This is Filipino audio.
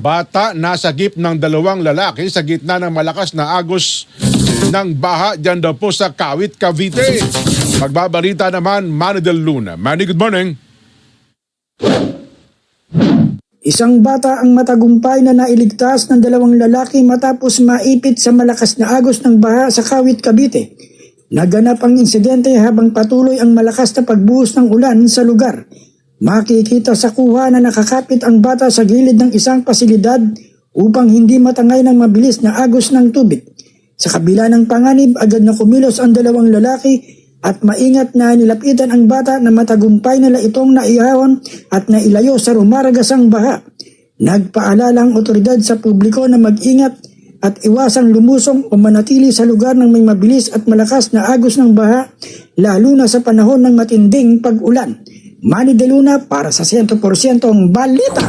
bata nasagip ng dalawang lalaki sa gitna ng malakas na agos ng baha dyan daw po sa Kawit, Cavite. Magbabalita naman, Manny Del Luna. Manny, good morning. Isang bata ang matagumpay na nailigtas ng dalawang lalaki matapos maipit sa malakas na agos ng baha sa Kawit, Cavite. Naganap ang insidente habang patuloy ang malakas na pagbuhos ng ulan sa lugar. Makikita sa kuha na nakakapit ang bata sa gilid ng isang pasilidad upang hindi matangay ng mabilis na agos ng tubig. Sa kabila ng panganib, agad na kumilos ang dalawang lalaki at maingat na nilapitan ang bata na matagumpay nila itong naihahon at nailayo sa rumaragasang baha. Nagpaalala ang otoridad sa publiko na mag-ingat at iwasang lumusong o manatili sa lugar ng may mabilis at malakas na agos ng baha, lalo na sa panahon ng matinding pag-ulan. Manny Del Luna para sa 100% balita.